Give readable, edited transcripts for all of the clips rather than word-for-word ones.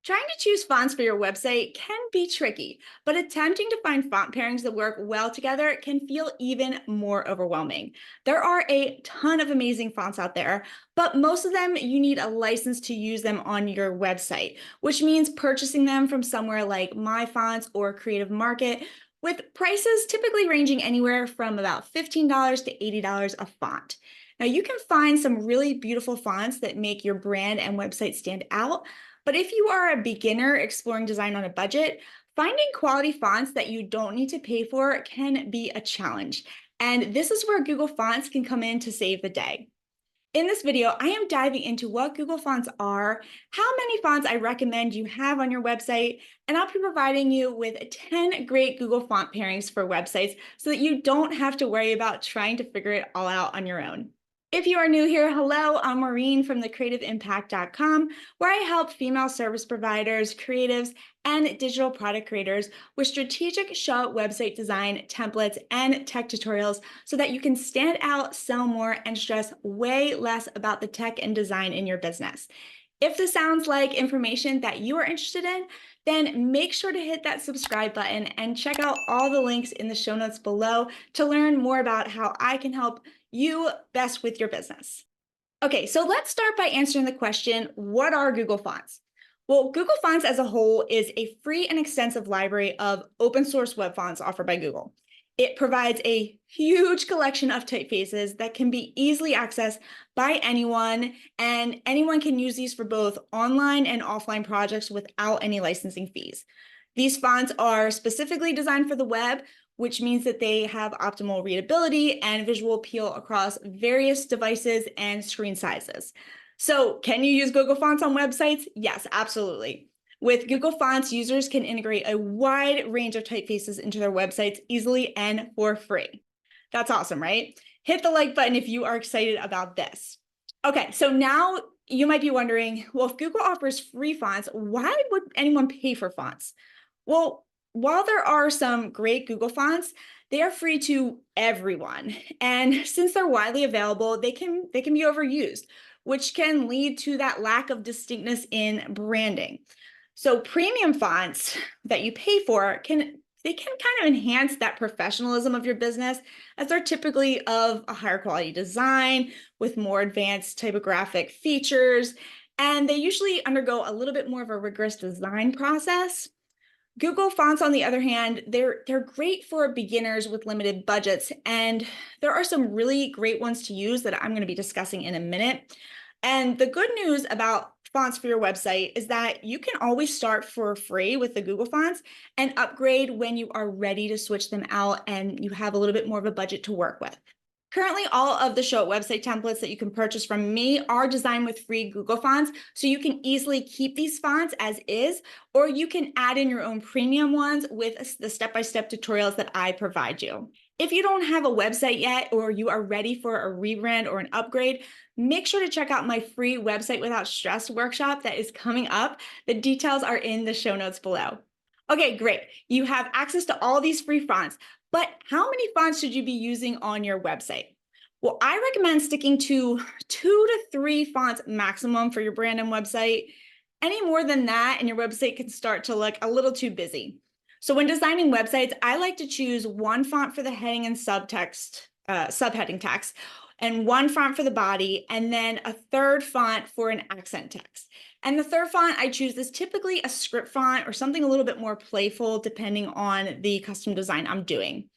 Trying to choose fonts for your website can be tricky, but attempting to find font pairings that work well together can feel even more overwhelming. There are a ton of amazing fonts out there, but most of them you need a license to use them on your website, which means purchasing them from somewhere like My Fonts or Creative Market, with prices typically ranging anywhere from about $15 to $80 a font. Now, you can find some really beautiful fonts that make your brand and website stand out, but if you are a beginner exploring design on a budget, finding quality fonts that you don't need to pay for can be a challenge. And this is where Google Fonts can come in to save the day. In this video, I am diving into what Google Fonts are, how many fonts I recommend you have on your website, and I'll be providing you with 10 great Google font pairings for websites so that you don't have to worry about trying to figure it all out on your own. If you are new here, hello, I'm Maureen from thecreativeimpact.com, where I help female service providers, creatives, and digital product creators with strategic show website design, templates, and tech tutorials so that you can stand out, sell more, and stress way less about the tech and design in your business. If this sounds like information that you are interested in, then make sure to hit that subscribe button and check out all the links in the show notes below to learn more about how I can help you best with your business. Okay, so let's start by answering the question, what are Google Fonts? Well, Google Fonts as a whole is a free and extensive library of open source web fonts offered by Google. It provides a huge collection of typefaces that can be easily accessed by anyone, and anyone can use these for both online and offline projects without any licensing fees. These fonts are specifically designed for the web, which means that they have optimal readability and visual appeal across various devices and screen sizes. So, can you use Google Fonts on websites? Yes, absolutely. With Google Fonts, users can integrate a wide range of typefaces into their websites easily and for free. That's awesome, right? Hit the like button if you are excited about this. Okay, so now you might be wondering, well, if Google offers free fonts, why would anyone pay for fonts? Well, while there are some great Google fonts, they are free to everyone. And since they're widely available, they can be overused, which can lead to that lack of distinctness in branding. So premium fonts that you pay for can kind of enhance that professionalism of your business, as they're typically of a higher quality design with more advanced typographic features, and they usually undergo a little bit more of a rigorous design process. Google Fonts, on the other hand, they're great for beginners with limited budgets, and there are some really great ones to use that I'm going to be discussing in a minute. And the good news about fonts for your website is that you can always start for free with the Google Fonts and upgrade when you are ready to switch them out and you have a little bit more of a budget to work with. Currently, all of the show website templates that you can purchase from me are designed with free Google fonts, so you can easily keep these fonts as is, or you can add in your own premium ones with the step-by-step tutorials that I provide you. If you don't have a website yet, or you are ready for a rebrand or an upgrade, make sure to check out my free Website Without Stress workshop that is coming up. The details are in the show notes below. Okay, great. You have access to all these free fonts, but how many fonts should you be using on your website? Well, I recommend sticking to 2 to 3 fonts maximum for your brand and website. Any more than that, and your website can start to look a little too busy. So when designing websites, I like to choose one font for the heading and subheading text, and one font for the body, and then a third font for an accent text. And the third font I choose is typically a script font or something a little bit more playful depending on the custom design I'm doing.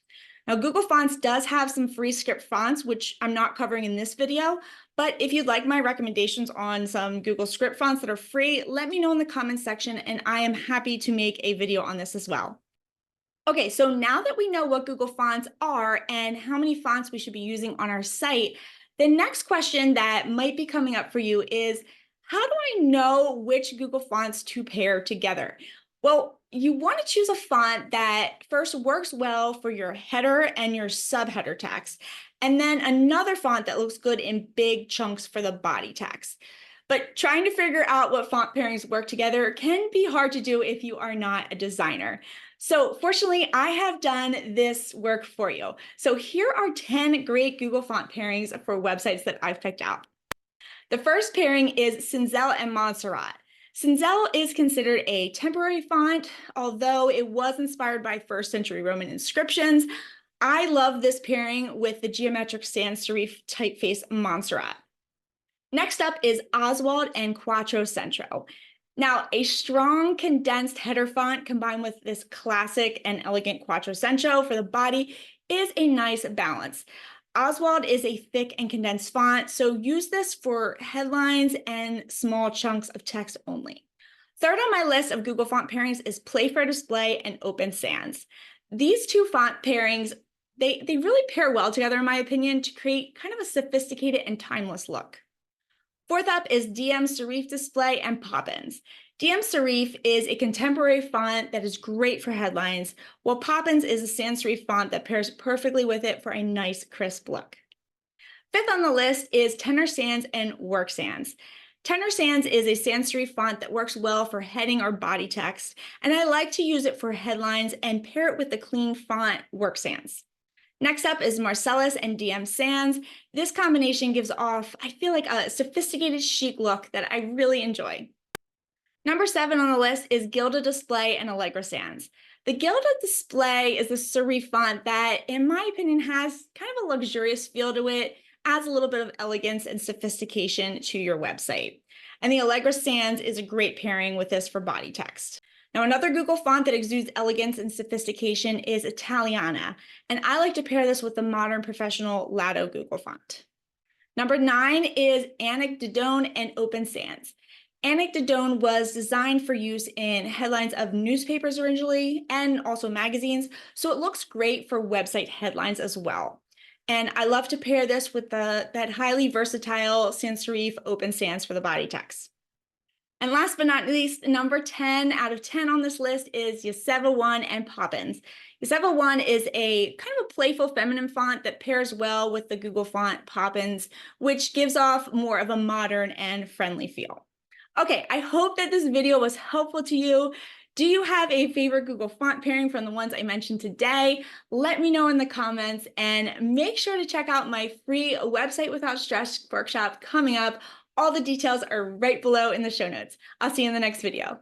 Now, Google Fonts does have some free script fonts, which I'm not covering in this video, but if you'd like my recommendations on some Google script fonts that are free, let me know in the comments section, and I am happy to make a video on this as well. Okay, so now that we know what Google Fonts are and how many fonts we should be using on our site, the next question that might be coming up for you is, how do I know which Google fonts to pair together? Well, you want to choose a font that first works well for your header and your subheader text, and then another font that looks good in big chunks for the body text. But trying to figure out what font pairings work together can be hard to do if you are not a designer. So fortunately, I have done this work for you. So here are 10 great Google font pairings for websites that I've picked out. The first pairing is Cinzel and Montserrat. Cinzel is considered a temporary font, although it was inspired by first century Roman inscriptions. I love this pairing with the geometric sans serif typeface Montserrat. Next up is Oswald and Quattro Centro. Now, a strong condensed header font combined with this classic and elegant Quattro Centro for the body is a nice balance. Oswald is a thick and condensed font, so use this for headlines and small chunks of text only. Third on my list of Google font pairings is Play Fair Display and Open Sans. These two font pairings, they really pair well together, in my opinion, to create kind of a sophisticated and timeless look. Fourth up is DM Serif Display and Poppins. DM Serif is a contemporary font that is great for headlines, while Poppins is a sans serif font that pairs perfectly with it for a nice, crisp look. Fifth on the list is Tenor Sans and Work Sans. Tenor Sans is a sans serif font that works well for heading or body text, and I like to use it for headlines and pair it with the clean font Work Sans. Next up is Marcellus and DM Sans. This combination gives off, I feel like, a sophisticated chic look that I really enjoy. Number 7 on the list is Gilda Display and Allegra Sans. The Gilda Display is a serif font that, in my opinion, has kind of a luxurious feel to it, adds a little bit of elegance and sophistication to your website. And the Allegra Sans is a great pairing with this for body text. Now, another Google font that exudes elegance and sophistication is Italiana, and I like to pair this with the modern professional Lato Google font. Number 9 is Annick Didone and Open Sans. Annick Didone was designed for use in headlines of newspapers originally and also magazines, so it looks great for website headlines as well. And I love to pair this with that highly versatile sans serif Open Sans for the body text. And last but not least, number 10 out of 10 on this list is Yeseva 1 and Poppins. Yeseva 1 is a kind of a playful feminine font that pairs well with the Google font Poppins, which gives off more of a modern and friendly feel. Okay, I hope that this video was helpful to you. Do you have a favorite Google font pairing from the ones I mentioned today? Let me know in the comments, and make sure to check out my free Website Without Stress workshop coming up. All the details are right below in the show notes. I'll see you in the next video.